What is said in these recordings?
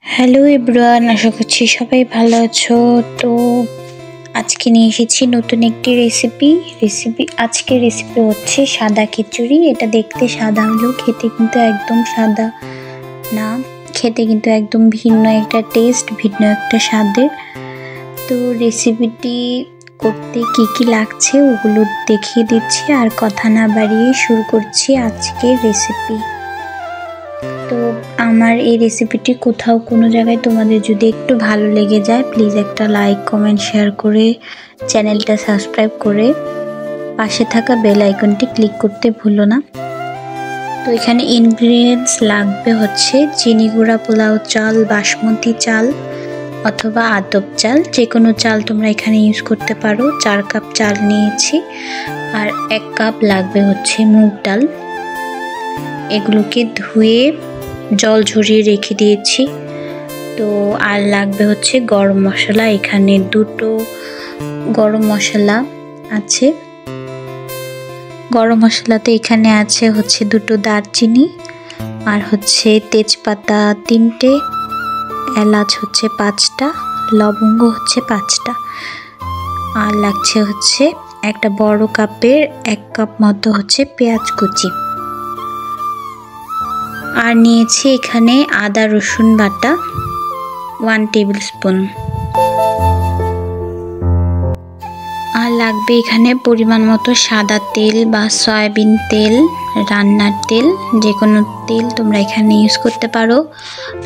Hello everyone, আশা করছি সবাই ভালো আছো। তো আজকে নিয়ে এসেছি নতুন একটি রেসিপি। আজকের রেসিপি হচ্ছে সাদা খিচুড়ি। এটা দেখতে সাদা হলেও খেতে কিন্তু একদম সাদা না, খেতে কিন্তু একদম ভিন্ন একটা টেস্ট, ভিন্ন একটা স্বাদের। তো রেসিপিটি করতে কি কি লাগছে ওগুলো দেখিয়ে দিচ্ছি, আর কথা না বাড়িয়ে শুরু করছি আজকের রেসিপি। তো আমার এই রেসিপিটি কোথাও কোনো জায়গায় তোমাদের যদি একটু ভালো লেগে যায়, প্লিজ একটা লাইক, কমেন্ট, শেয়ার করে চ্যানেলটা সাবস্ক্রাইব করে পাশে থাকা বেল আইকনটি ক্লিক করতে ভুলো না। তো এখানে ইনগ্রিডিয়েন্টস লাগবে হচ্ছে চিনি গুঁড়া পোলাও চাল, বাসমতি চাল অথবা আতপ চাল, যে কোনো চাল তোমরা এখানে ইউজ করতে পারো। 4 কাপ চাল নিয়েছি, আর 1 কাপ লাগবে হচ্ছে মুগ ডাল। এগুলোকে ধুয়ে জল ঝরিয়ে রেখে দিয়েছি। তো আর লাগবে হচ্ছে গরম মশলা। এখানে 2টো গরম মশলা আছে। গরম মশলাতে এখানে আছে হচ্ছে 2টো দারচিনি, আর হচ্ছে তেজপাতা 3টে, এলাচ হচ্ছে 5টা, লবঙ্গ হচ্ছে 5টা। আর লাগছে হচ্ছে একটা বড় কাপের 1 কাপ মতো হচ্ছে পেঁয়াজ কুচি। আর নিয়েছি এখানে আদা রসুন বাটা 1 টেবিল স্পুন। আর লাগবে এখানে পরিমাণ মতো সাদা তেল বা সয়াবিন তেল, রান্নার তেল, যে কোনো তেল তোমরা এখানে ইউজ করতে পারো।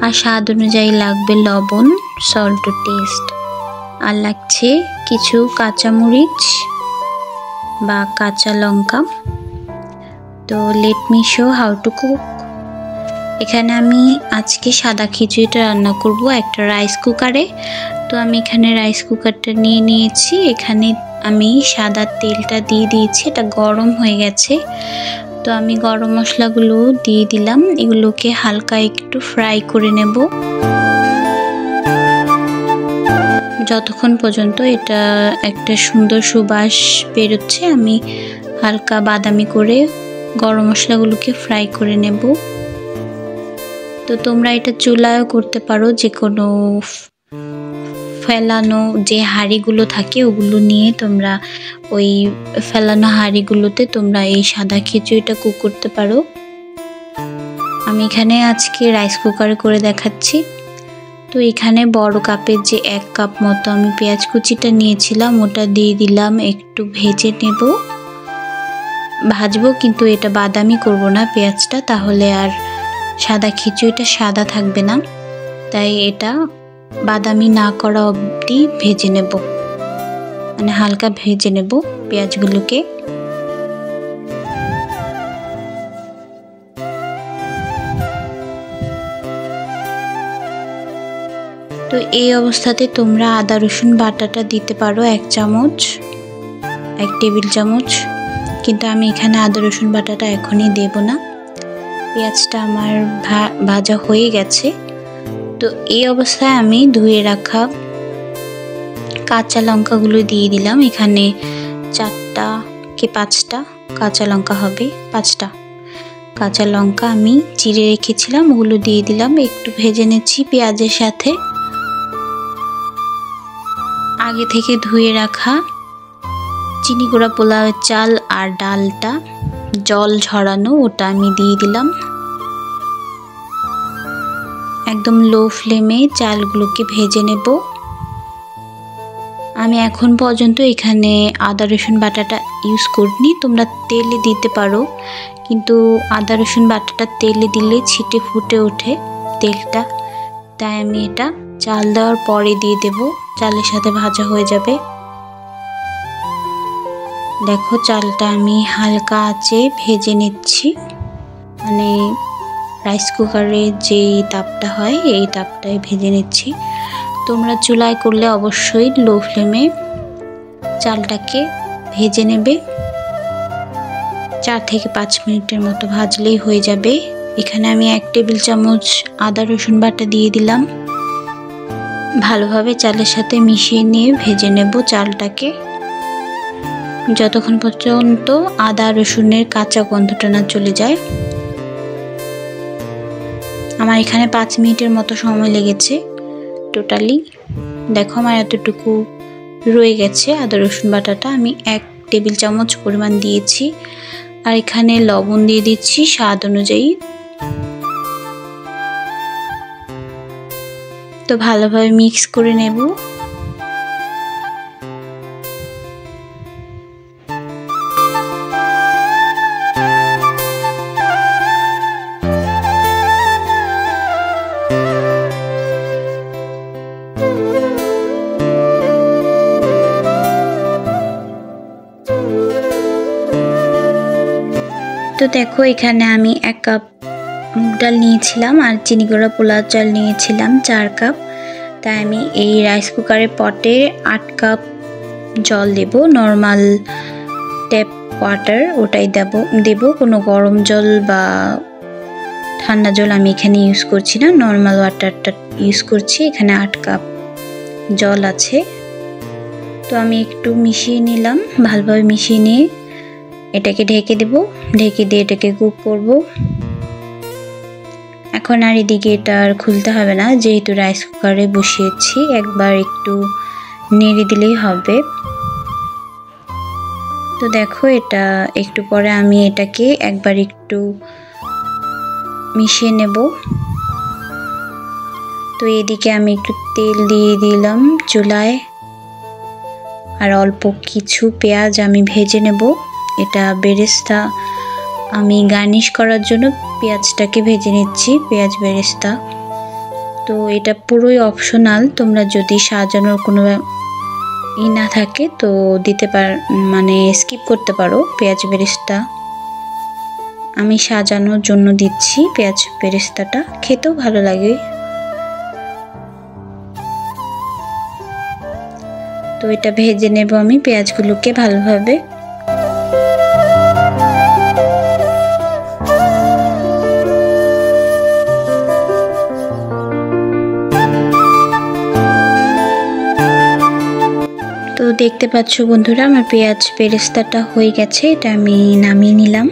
আর স্বাদ অনুযায়ী লাগবে লবণ, সল্ট টু টেস্ট। আর লাগছে কিছু কাঁচামরিচ বা কাঁচা লঙ্কা। তো let me show how to cook. এখানে আমি আজকে সাদা খিচুড়িটা রান্না করব একটা রাইস কুকারে। তো আমি এখানে রাইস কুকারটা নিয়ে নিয়েছি। এখানে আমি সাদা তেলটা দিয়ে দিয়েছি, এটা গরম হয়ে গেছে। তো আমি গরম মশলাগুলো দিয়ে দিলাম, এগুলোকে হালকা একটু ফ্রাই করে নেব যতক্ষণ পর্যন্ত এটা একটা সুন্দর সুবাস বেরোচ্ছে। আমি হালকা বাদামি করে গরম মশলাগুলোকে ফ্রাই করে নেব। তো তোমরা এটা চুলায়ও করতে পারো, যে কোনো ফেলানো যে হাঁড়িগুলো থাকে ওগুলো নিয়ে তোমরা ওই ফেলানো হাঁড়িগুলোতে তোমরা এই সাদা খিচুড়িটা কুক করতে পারো। আমি এখানে আজকে রাইস কুকারে করে দেখাচ্ছি। তো এখানে বড় কাপের যে 1 কাপ মতো আমি পেঁয়াজ কুচিটা নিয়েছিলাম, ওটা দিয়ে দিলাম। একটু ভেজে নেব, ভাজবো, কিন্তু এটা বাদামি করব না পেঁয়াজটা, তাহলে আর সাদা খিচুড়িটা সাদা থাকবে না। তাই এটা বাদামি না করা অবধি ভেজে নেব, মানে হালকা ভেজে নেব পেঁয়াজগুলোকে। তো এই অবস্থাতে তোমরা আদা রসুন বাটাটা দিতে পারো 1 চামচ, 1 টেবিল চামচ, কিন্তু আমি এখানে আদা রসুন বাটাটা এখনই দেব না। পেঁয়াজটা আমার ভাজা হয়ে গেছে। তো এই অবস্থায় আমি ধুয়ে রাখা কাঁচা লঙ্কাগুলো দিয়ে দিলাম। এখানে 4টা কি 5টা কাঁচা লঙ্কা হবে, 5টা কাঁচা লঙ্কা আমি চিড়ে রেখেছিলাম, ওগুলো দিয়ে দিলাম। একটু ভেজে নিচ্ছি পেঁয়াজের সাথে। আগে থেকে ধুয়ে রাখা চিনি গুঁড়া পোলাওয়ের চাল আর ডালটা জল ঝরানো, ওটা আমি দিয়ে দিলাম। একদম লো ফ্লেমে চালগুলোকে ভেজে নেব। আমি এখন পর্যন্ত এখানে আদা রসুন বাটাটা ইউজ করিনি, তোমরা তেলে দিতে পারো, কিন্তু আদা রসুন বাটাটা তেলে দিলে ছিটে ফুটে ওঠে তেলটা, তাই আমি এটা চাল দেওয়ার পরে দিয়ে দেব, চালের সাথে ভাজা হয়ে যাবে। দেখো চালটা আমি হালকা আঁচে ভেজে নিচ্ছি, মানে রাইস কুকারে যে তাপটা হয় এই তাপটায় ভেজে নিচ্ছি। তোমরা চুলায় করলে অবশ্যই লো ফ্লেমে চালটাকে ভেজে নেবে। 4 থেকে 5 মিনিটের মতো ভাজলেই হয়ে যাবে। এখানে আমি 1 টেবিল চামচ আদা রসুন বাটা দিয়ে দিলাম। ভালোভাবে চালের সাথে মিশিয়ে নিয়ে ভেজে নেব চালটাকে, যতক্ষণ পর্যন্ত আদা রসুনের কাঁচা গন্ধটা না চলে যায়। আমার এখানে 5 মিনিটের মতো সময় লেগেছে টোটালি। দেখো আমার এতটুকু রয়ে গেছে আদা রসুন বাটাটা। আমি 1 টেবিল চামচ পরিমাণ দিয়েছি, আর এখানে লবণ দিয়ে দিচ্ছি স্বাদ অনুযায়ী। তো ভালোভাবে মিক্স করে নেব। তো দেখো এখানে আমি 1 কাপ মুগ ডাল নিয়েছিলাম আর চিনি গুঁড়া পোলাও চাল নিয়েছিলাম 4 কাপ। তাই আমি এই রাইস কুকারের পটে 8 কাপ জল দেব, নর্মাল ট্যাপ ওয়াটার, ওটাই দেব। কোনো গরম জল বা ঠান্ডা জল আমি এখানে ইউজ করছি না, নর্মাল ওয়াটারটা ইউজ করছি। এখানে 8 কাপ জল আছে। তো আমি একটু মিশিয়ে নিলাম, ভালোভাবে মিশিয়ে নিয়ে এটাকে ঢেকে দেব। ঢেকে দিয়ে এটাকে কুক করব। এখন আর এদিকে এটা আর খুলতে হবে না, যেহেতু রাইস কুকারে বসিয়েছি। একবার একটু নেড়ে দিলেই হবে। তো দেখো এটা একটু পরে আমি এটাকে একবার একটু মিশিয়ে নেব। তো এদিকে আমি একটু তেল দিয়ে দিলাম চুলায়, আর অল্প কিছু পেঁয়াজ আমি ভেজে নেব। এটা বেরেস্তা আমি গার্নিশ করার জন্য পেঁয়াজটাকে ভেজে নিচ্ছি, পেঁয়াজ বেরেস্তা। তো এটা পুরোই অপশনাল, তোমরা যদি সাজানোর কোনো না থাকে তো দিতে মানে স্কিপ করতে পারো পেঁয়াজ বেরেস্তা। আমি সাজানোর জন্য দিচ্ছি পেঁয়াজ বেরেস্তাটা, খেতেও ভালো লাগে। তো এটা ভেজে নেব আমি পেঁয়াজগুলোকে ভালোভাবে। তো দেখতে পাচ্ছ বন্ধুরা আমার পেঁয়াজ বেরেস্তাটা হয়ে গেছে, এটা আমি নামিয়ে নিলাম।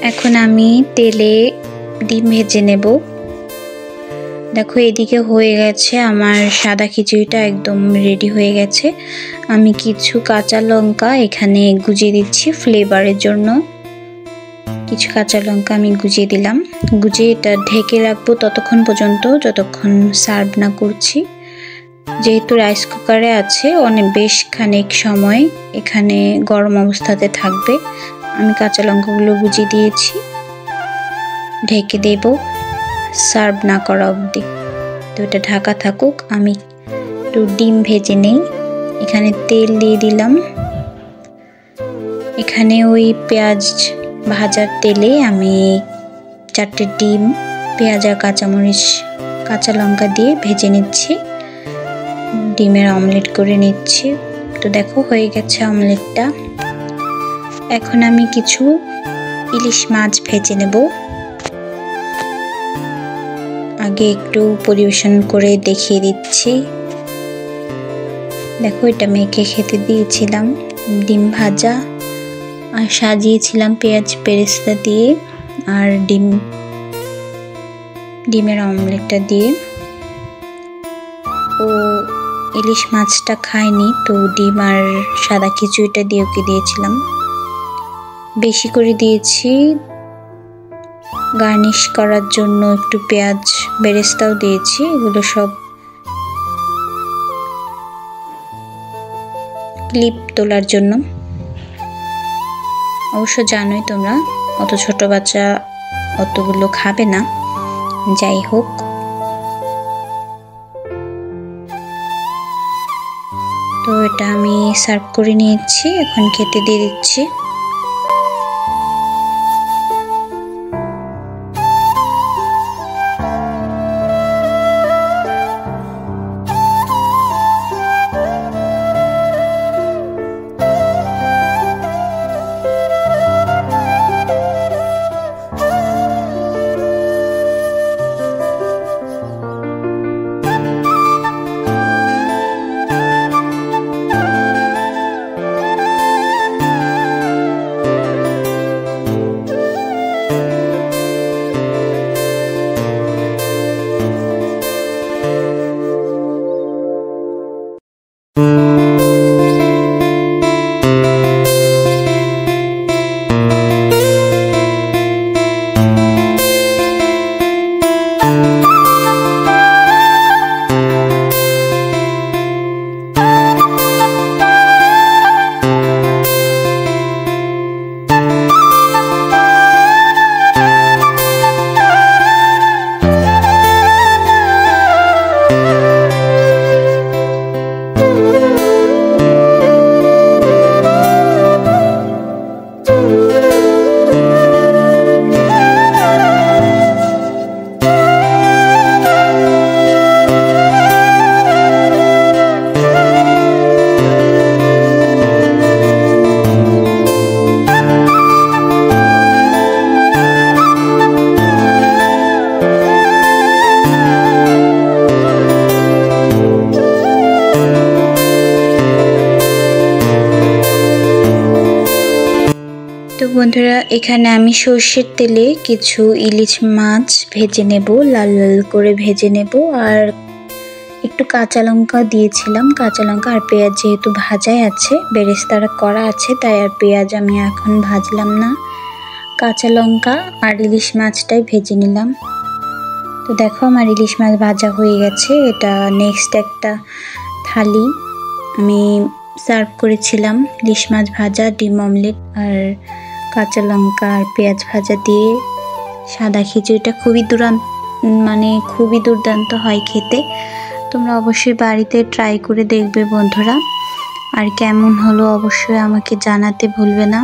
এখন আমি তেলে ডিম ভেজে নেব। দেখো এদিকে হয়ে গেছে আমার সাদা খিচুড়িটা, একদম রেডি হয়ে গেছে। আমি কিছু কাঁচা লঙ্কা এখানে গুজিয়ে দিচ্ছি ফ্লেভারের জন্য। কিছু কাঁচা লঙ্কা আমি গুজিয়ে দিলাম। গুজিয়ে এটা ঢেকে রাখবো ততক্ষণ পর্যন্ত যতক্ষণ সার্ভ না করছি। যেহেতু রাইস কুকারে আছে বেশ খানিক সময় এখানে গরম অবস্থাতে থাকবে। আমি কাঁচা লঙ্কাগুলো গুজিয়ে দিয়েছি, ঢেকে দেব সার্ভ না করা অবধি। তো এটা ঢাকা থাকুক, আমি একটু ডিম ভেজে নেই। এখানে তেল দিয়ে দিলাম। এখানে ওই পেঁয়াজ ভাজার তেলে আমি 4টে ডিম, পেঁয়াজ আর কাঁচামরিচ কাঁচা লঙ্কা দিয়ে ভেজে নিচ্ছি, ডিমের অমলেট করে নিচ্ছি। তো দেখো হয়ে গেছে অমলেটটা। এখন আমি কিছু ইলিশ মাছ ভেজে নেব। আগে একটু পরিবেশন করে দেখিয়ে দিচ্ছি। দেখো এটা মেখে খেতে দিয়েছিলাম ডিম ভাজা, আর সাজিয়েছিলাম পেঁয়াজ বেরেস্তা দিয়ে আর ডিমের অমলেটটা দিয়ে। ও ইলিশ মাছটা খায়নি, তো ডিম আর সাদা খিচুড়িটা দিয়ে ওকে দিয়েছিলাম। বেশি করে দিয়েছি গার্নিশ করার জন্য, একটু পেঁয়াজ বেরেস্তাও দিয়েছি। এগুলো সব ক্লিপ তোলার জন্য। অবশ্য জানোই তোমরা অত ছোট বাচ্চা অতগুলো খাবে না, যাই হোক। তো এটা আমি সার্ভ করে নিয়েছি, এখন খেতে দিয়ে দিচ্ছি। তো বন্ধুরা, এখানে আমি সর্ষের তেলে কিছু ইলিশ মাছ ভেজে নেব, লাল লাল করে ভেজে নেব। আর একটু কাঁচা লঙ্কা দিয়েছিলাম, কাঁচা লঙ্কা আর পেঁয়াজ যেহেতু ভাজাই আছে, বেরেস্তারা করা আছে, তাই আর পেঁয়াজ আমি এখন ভাজলাম না। কাঁচা লঙ্কা আর ইলিশ মাছটাই ভেজে নিলাম। তো দেখো আমার ইলিশ মাছ ভাজা হয়ে গেছে। এটা নেক্সট একটা থালি আমি সার্ভ করেছিলাম, ইলিশ মাছ ভাজা, ডিম অমলেট আর কাঁচা লঙ্কা আর পেঁয়াজ ভাজা দিয়ে সাদা খিচুড়িটা খুবই দুর্দান্ত হয় খেতে। তোমরা অবশ্যই বাড়িতে ট্রাই করে দেখবে বন্ধুরা, আর কেমন হলো অবশ্যই আমাকে জানাতে ভুলবে না।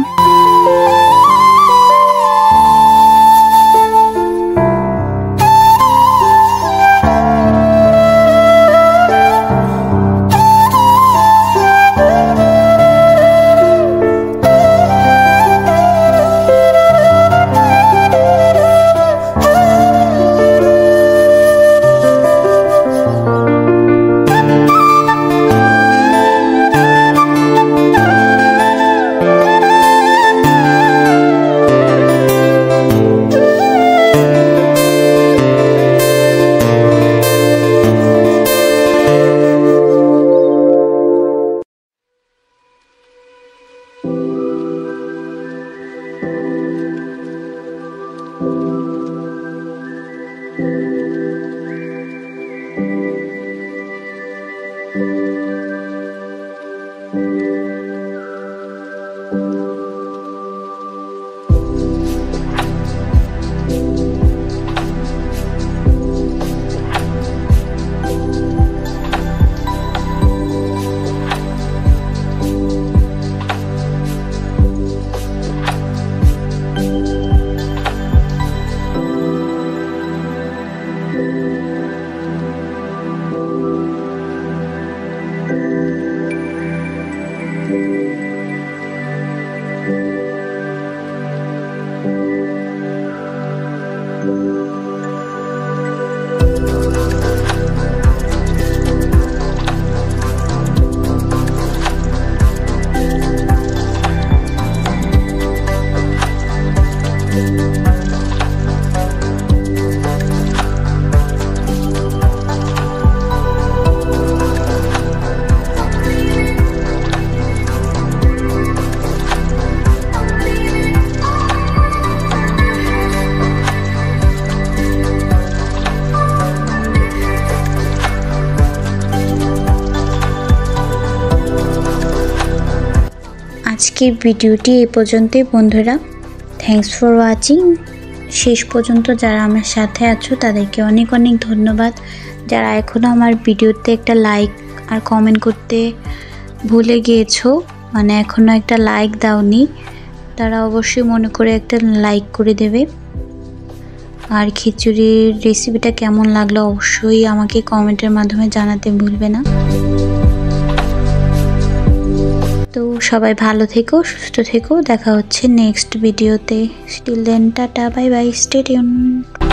আজকের ভিডিওটি এই পর্যন্তই বন্ধুরা। Thanks for watching. শেষ পর্যন্ত যারা আমার সাথে আছো তাদেরকে অনেক অনেক ধন্যবাদ। যারা এখনও আমার ভিডিওতে একটা লাইক আর কমেন্ট করতে ভুলে গিয়েছো, মানে এখনও একটা লাইক দাওনি, তারা অবশ্যই মনে করে একটা লাইক করে দেবে। আর খিচুড়ির রেসিপিটা কেমন লাগলো অবশ্যই আমাকে কমেন্টের মাধ্যমে জানাতে ভুলবে না। তো সবাই ভালো থেকো, সুস্থ থেকো, দেখা হচ্ছে নেক্সট ভিডিওতে। Still then tata, bye bye, stay tuned.